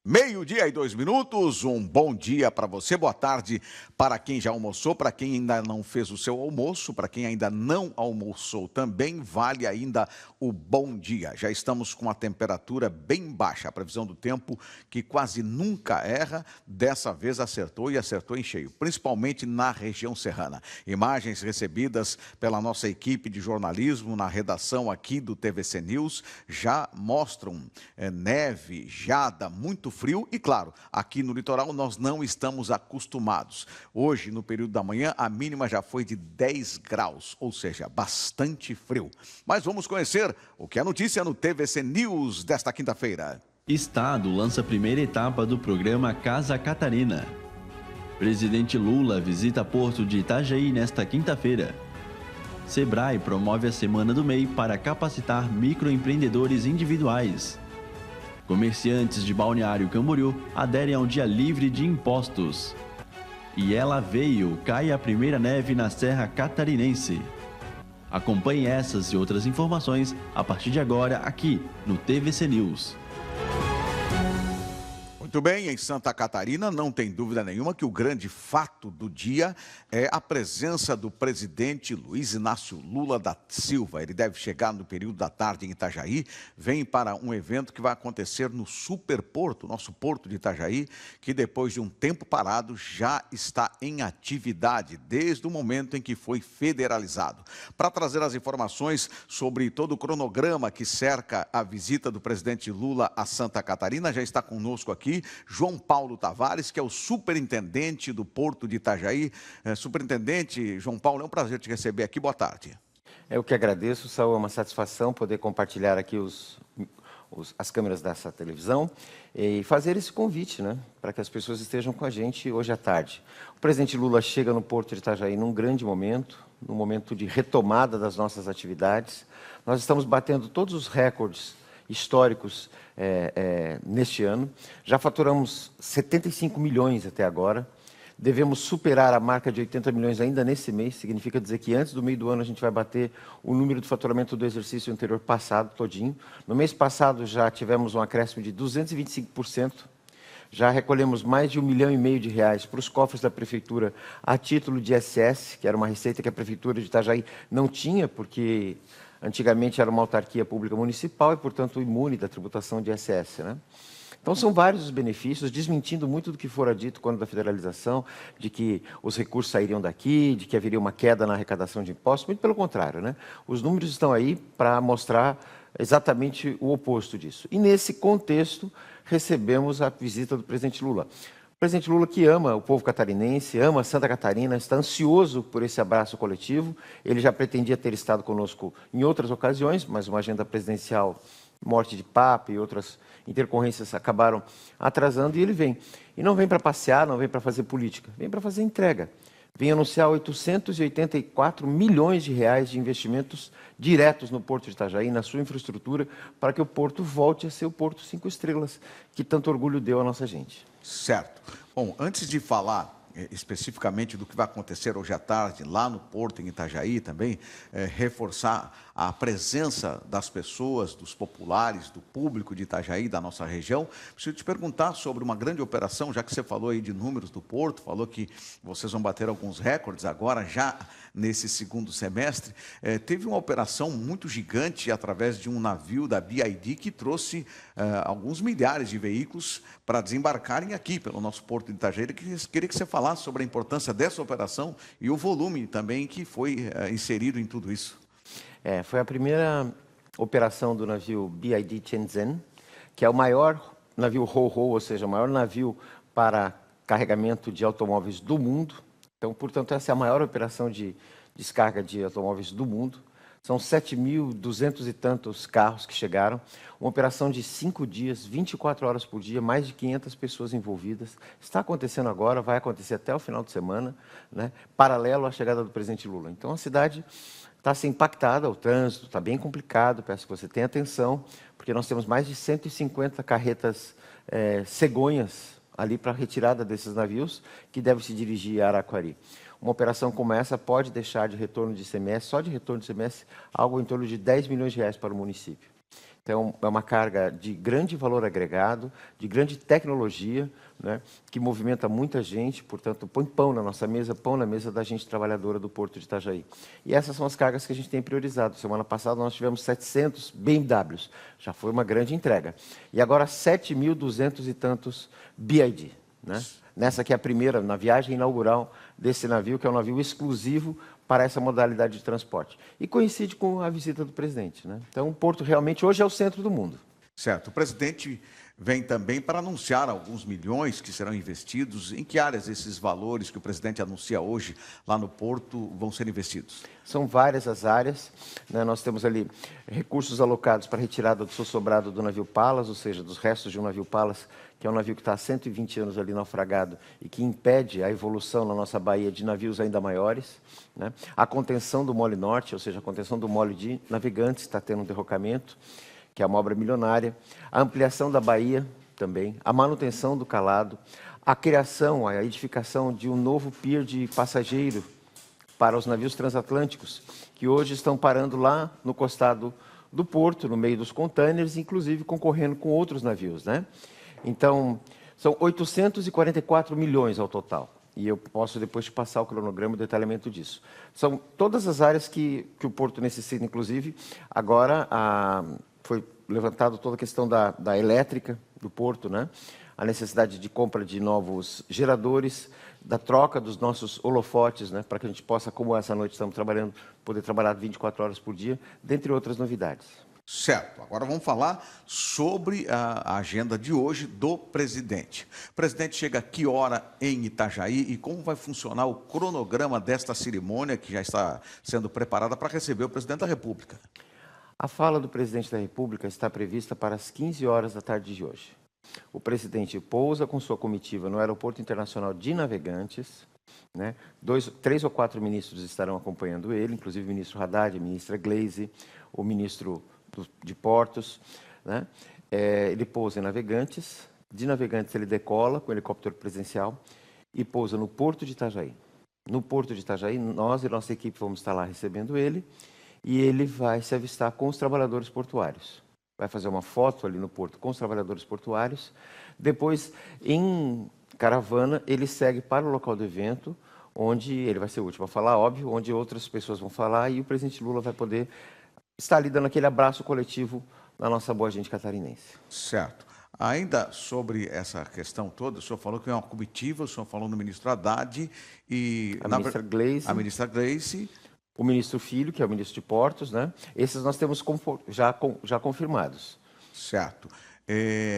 Meio-dia e 2 minutos, um bom dia para você, boa tarde para quem já almoçou, para quem ainda não fez o seu almoço, para quem ainda não almoçou também, vale ainda o bom dia. Já estamos com a temperatura bem baixa, a previsão do tempo que quase nunca erra, dessa vez acertou e acertou em cheio, principalmente na região serrana. Imagens recebidas pela nossa equipe de jornalismo na redação aqui do TVC News já mostram neve, geada, muito frio e, claro, aqui no litoral nós não estamos acostumados. Hoje, no período da manhã, a mínima já foi de 10 graus, ou seja, bastante frio. Mas vamos conhecer o que é notícia no TVC News desta quinta-feira. Estado lança a primeira etapa do programa Casa Catarina. Presidente Lula visita Porto de Itajaí nesta quinta-feira. Sebrae promove a Semana do MEI para capacitar microempreendedores individuais. Comerciantes de Balneário Camboriú aderem ao dia livre de impostos. E ela veio, cai a primeira neve na Serra Catarinense. Acompanhe essas e outras informações a partir de agora aqui no TVC News. Muito bem, em Santa Catarina não tem dúvida nenhuma que o grande fato do dia é a presença do presidente Luiz Inácio Lula da Silva. Ele deve chegar no período da tarde em Itajaí, vem para um evento que vai acontecer no Superporto, nosso porto de Itajaí, que depois de um tempo parado já está em atividade, desde o momento em que foi federalizado. Para trazer as informações sobre todo o cronograma que cerca a visita do presidente Lula a Santa Catarina, já está conosco aqui João Paulo Tavares, que é o superintendente do Porto de Itajaí. Superintendente João Paulo, é um prazer te receber aqui. Boa tarde. Eu que agradeço, Saul, é uma satisfação poder compartilhar aqui as câmeras dessa televisão e fazer esse convite, né, para que as pessoas estejam com a gente hoje à tarde. O presidente Lula chega no Porto de Itajaí num grande momento, num momento de retomada das nossas atividades. Nós estamos batendo todos os recordes históricos neste ano. Já faturamos 75 milhões até agora. Devemos superar a marca de 80 milhões ainda nesse mês. Significa dizer que antes do meio do ano a gente vai bater o número de faturamento do exercício anterior passado todinho. No mês passado já tivemos um acréscimo de 225%. Já recolhemos mais de R$1,5 milhão para os cofres da Prefeitura a título de ISS, que era uma receita que a Prefeitura de Itajaí não tinha, porque antigamente era uma autarquia pública municipal e, portanto, imune da tributação de ISS, né? Então, são vários os benefícios, desmentindo muito do que fora dito quando da federalização, de que os recursos sairiam daqui, de que haveria uma queda na arrecadação de impostos. Muito pelo contrário, né? Os números estão aí para mostrar exatamente o oposto disso. E, nesse contexto, recebemos a visita do presidente Lula. O presidente Lula, que ama o povo catarinense, ama Santa Catarina, está ansioso por esse abraço coletivo. Ele já pretendia ter estado conosco em outras ocasiões, mas uma agenda presidencial, morte de Papa e outras intercorrências acabaram atrasando, e ele vem. E não vem para passear, não vem para fazer política, vem para fazer entrega. Vem anunciar 884 milhões de reais de investimentos diretos no Porto de Itajaí, na sua infraestrutura, para que o Porto volte a ser o Porto 5 estrelas, que tanto orgulho deu à nossa gente. Certo. Bom, antes de falar especificamente do que vai acontecer hoje à tarde, lá no Porto, em Itajaí também, reforçar a presença das pessoas, dos populares, do público de Itajaí, da nossa região. Preciso te perguntar sobre uma grande operação, já que você falou aí de números do Porto, falou que vocês vão bater alguns recordes agora, já nesse segundo semestre. Teve uma operação muito gigante através de um navio da BID que trouxe alguns milhares de veículos para desembarcarem aqui pelo nosso Porto de Itajaí. Queria que você falasse sobre a importância dessa operação e o volume também que foi inserido em tudo isso. Foi a primeira operação do navio BID Shenzhen, que é o maior navio ro-ro, ou seja, o maior navio para carregamento de automóveis do mundo. Então, portanto, essa é a maior operação de descarga de automóveis do mundo. São 7.200 e tantos carros que chegaram. Uma operação de 5 dias, 24 horas por dia, mais de 500 pessoas envolvidas. Está acontecendo agora, vai acontecer até o final de semana, né? Paralelo à chegada do presidente Lula. Então, a cidade está assim, impactada, o trânsito está bem complicado, peço que você tenha atenção, porque nós temos mais de 150 carretas cegonhas ali para a retirada desses navios, que devem se dirigir a Araquari. Uma operação como essa pode deixar de retorno de ICMS, só de retorno de ICMS, algo em torno de R$10 milhões para o município. Então, é uma carga de grande valor agregado, de grande tecnologia, né, que movimenta muita gente, portanto, põe pão na nossa mesa, pão na mesa da gente trabalhadora do Porto de Itajaí. E essas são as cargas que a gente tem priorizado. Semana passada nós tivemos 700 BMWs, já foi uma grande entrega. E agora 7.200 e tantos BID, né? Nessa que é a primeira, na viagem inaugural desse navio, que é um navio exclusivo para essa modalidade de transporte. E coincide com a visita do presidente, né? Então, o Porto realmente hoje é o centro do mundo. Certo. O presidente vem também para anunciar alguns milhões que serão investidos. Em que áreas esses valores que o presidente anuncia hoje lá no Porto vão ser investidos? São várias as áreas, né? Nós temos ali recursos alocados para retirada do sobrado do navio Palas, ou seja, dos restos de um navio Palas, que é um navio que está há 120 anos ali naufragado e que impede a evolução na nossa baía de navios ainda maiores, né? A contenção do mole norte, ou seja, a contenção do mole de navegantes, está tendo um derrocamento, que é uma obra milionária, a ampliação da baía também, a manutenção do calado, a criação, a edificação de um novo pier de passageiro para os navios transatlânticos, que hoje estão parando lá no costado do porto, no meio dos contêineres, inclusive concorrendo com outros navios, né? Então, são 844 milhões ao total. E eu posso depois te passar o cronograma e o detalhamento disso. São todas as áreas que o Porto necessita, inclusive. Agora, foi levantado toda a questão da elétrica do Porto, né? A necessidade de compra de novos geradores, da troca dos nossos holofotes, né? Para que a gente possa, como essa noite estamos trabalhando, poder trabalhar 24 horas por dia, dentre outras novidades. Certo. Agora vamos falar sobre a agenda de hoje do presidente. O presidente chega a que hora em Itajaí e como vai funcionar o cronograma desta cerimônia que já está sendo preparada para receber o presidente da República? A fala do presidente da República está prevista para as 15 horas da tarde de hoje. O presidente pousa com sua comitiva no Aeroporto Internacional de Navegantes, né? 3 ou 4 ministros estarão acompanhando ele, inclusive o ministro Haddad, a ministra Gleisi, o ministro de Portos, né? Ele pousa em Navegantes, de Navegantes ele decola com o helicóptero presidencial e pousa no Porto de Itajaí. No Porto de Itajaí, nós e nossa equipe vamos estar lá recebendo ele e ele vai se avistar com os trabalhadores portuários. Vai fazer uma foto ali no porto com os trabalhadores portuários. Depois, em caravana, ele segue para o local do evento, onde ele vai ser o último a falar, óbvio, onde outras pessoas vão falar e o presidente Lula vai poder estar ali dando aquele abraço coletivo na nossa boa gente catarinense. Certo. Ainda sobre essa questão toda, o senhor falou que é uma comitiva, o senhor falou no ministro Haddad e... A ministra Gleisi. A ministra Gleisi. O ministro Filho, que é o ministro de Portos, né? Esses nós temos já confirmados. Certo.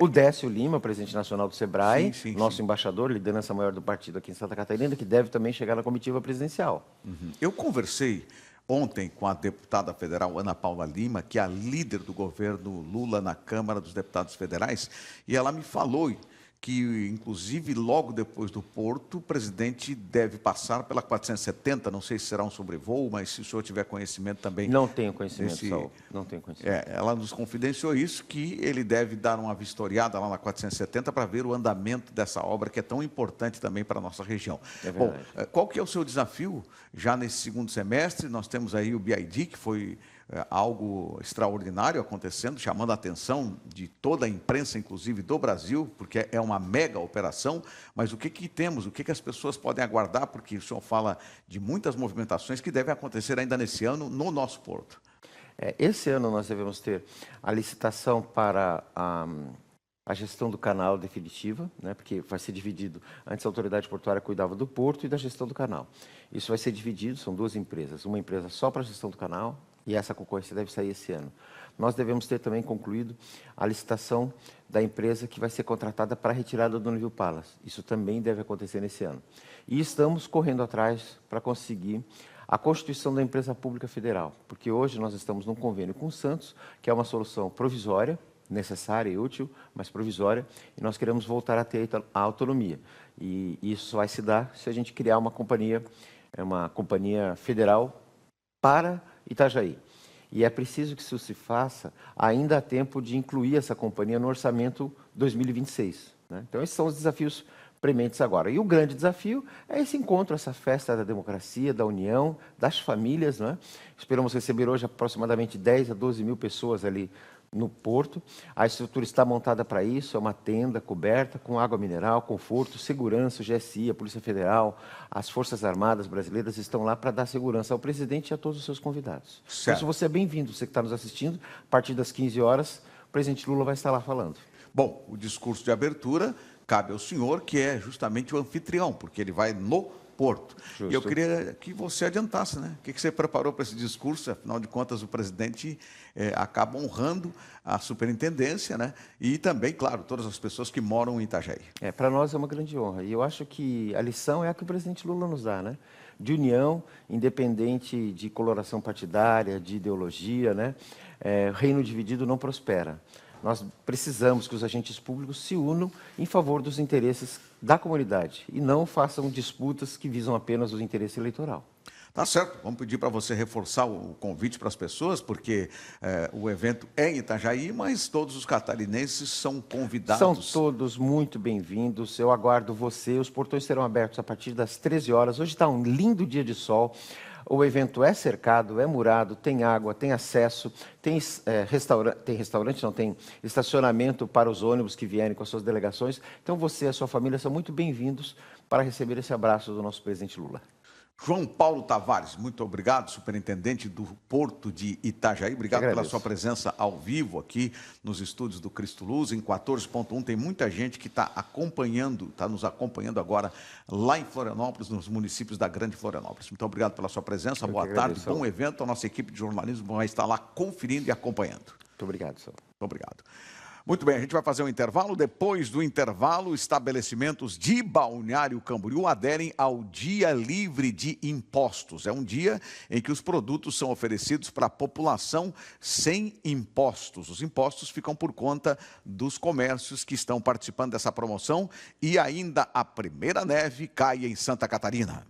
O Décio Lima, presidente nacional do SEBRAE, nosso sim. embaixador, liderança maior do partido aqui em Santa Catarina, que deve também chegar na comitiva presidencial. Uhum. Eu conversei ontem com a deputada federal Ana Paula Lima, que é a líder do governo Lula na Câmara dos Deputados Federais, e ela me falou que, inclusive, logo depois do Porto, o presidente deve passar pela 470, não sei se será um sobrevoo, mas se o senhor tiver conhecimento também... Não tenho conhecimento, Saul. Não tenho conhecimento. Ela nos confidenciou isso, que ele deve dar uma vistoriada lá na 470 para ver o andamento dessa obra, que é tão importante também para a nossa região. É verdade. Bom, qual que é o seu desafio já nesse segundo semestre? Nós temos aí o BID, que foi algo extraordinário acontecendo, chamando a atenção de toda a imprensa, inclusive do Brasil, porque é uma mega operação, mas o que temos, o que as pessoas podem aguardar, porque o senhor fala de muitas movimentações que devem acontecer ainda nesse ano no nosso porto. Esse ano nós devemos ter a licitação para a gestão do canal definitiva, né, porque vai ser dividido. Antes a autoridade portuária cuidava do porto e da gestão do canal. Isso vai ser dividido, são 2 empresas, uma empresa só para a gestão do canal, e essa concorrência deve sair esse ano. Nós devemos ter também concluído a licitação da empresa que vai ser contratada para a retirada do navio Palas. Isso também deve acontecer nesse ano. E estamos correndo atrás para conseguir a constituição da empresa pública federal, porque hoje nós estamos num convênio com o Santos, que é uma solução provisória, necessária e útil, mas provisória, e nós queremos voltar a ter a autonomia. E isso vai se dar se a gente criar uma companhia federal para Itajaí. E é preciso que isso se faça ainda há tempo de incluir essa companhia no orçamento 2026. Né? Então, esses são os desafios prementes agora. E o grande desafio é esse encontro, essa festa da democracia, da união, das famílias. Né? Esperamos receber hoje aproximadamente 10 a 12 mil pessoas ali no porto. A estrutura está montada para isso, é uma tenda coberta com água mineral, conforto, segurança, o GSI, a Polícia Federal, as Forças Armadas brasileiras estão lá para dar segurança ao presidente e a todos os seus convidados. Por isso você é bem-vindo, você que está nos assistindo, a partir das 15 horas, o presidente Lula vai estar lá falando. Bom, o discurso de abertura cabe ao senhor, que é justamente o anfitrião, porque ele vai no Porto. Justo. E eu queria que você adiantasse, né? O que você preparou para esse discurso? Afinal de contas, o presidente acaba honrando a superintendência, né? E também, claro, todas as pessoas que moram em Itajaí. Para nós é uma grande honra. E eu acho que a lição é a que o presidente Lula nos dá, né? De união, independente de coloração partidária, de ideologia, né? Reino dividido não prospera. Nós precisamos que os agentes públicos se unam em favor dos interesses da comunidade e não façam disputas que visam apenas o interesse eleitoral. Tá certo, vamos pedir para você reforçar o convite para as pessoas, porque o evento é em Itajaí, mas todos os catarinenses são convidados. São todos muito bem-vindos, eu aguardo você, os portões serão abertos a partir das 13 horas. Hoje está um lindo dia de sol. O evento é cercado, é murado, tem água, tem acesso, tem restaurante, não, tem estacionamento para os ônibus que vierem com as suas delegações. Então você e a sua família são muito bem-vindos para receber esse abraço do nosso presidente Lula. João Paulo Tavares, muito obrigado, superintendente do Porto de Itajaí. Obrigado pela sua presença ao vivo aqui nos estúdios do Cristo Luz, em 14.1. Tem muita gente que está nos acompanhando agora lá em Florianópolis, nos municípios da Grande Florianópolis. Muito obrigado pela sua presença, boa tarde, bom evento. A nossa equipe de jornalismo vai estar lá conferindo e acompanhando. Muito obrigado, senhor. Muito obrigado. Muito bem, a gente vai fazer um intervalo. Depois do intervalo, estabelecimentos de Balneário Camboriú aderem ao Dia Livre de Impostos. É um dia em que os produtos são oferecidos para a população sem impostos. Os impostos ficam por conta dos comércios que estão participando dessa promoção e ainda a primeira neve cai em Santa Catarina.